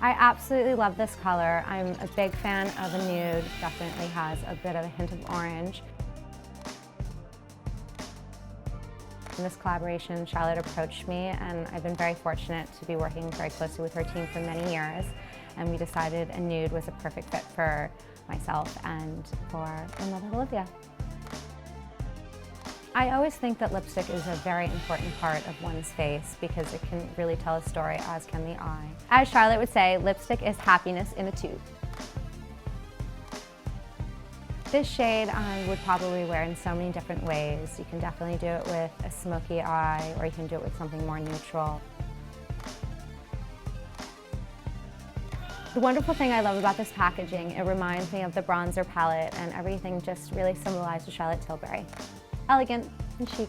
I absolutely love this color. I'm a big fan of a nude, definitely has a bit of a hint of orange. In this collaboration, Charlotte approached me, and I've been very fortunate to be working very closely with her team for many years, and we decided a nude was a perfect fit for myself and for In Love with Olivia. I always think that lipstick is a very important part of one's face because it can really tell a story, as can the eye. As Charlotte would say, lipstick is happiness in a tube. This shade I would probably wear in so many different ways. You can definitely do it with a smoky eye, or you can do it with something more neutral. The wonderful thing I love about this packaging, it reminds me of the bronzer palette, and everything just really symbolizes Charlotte Tilbury. Elegant and chic.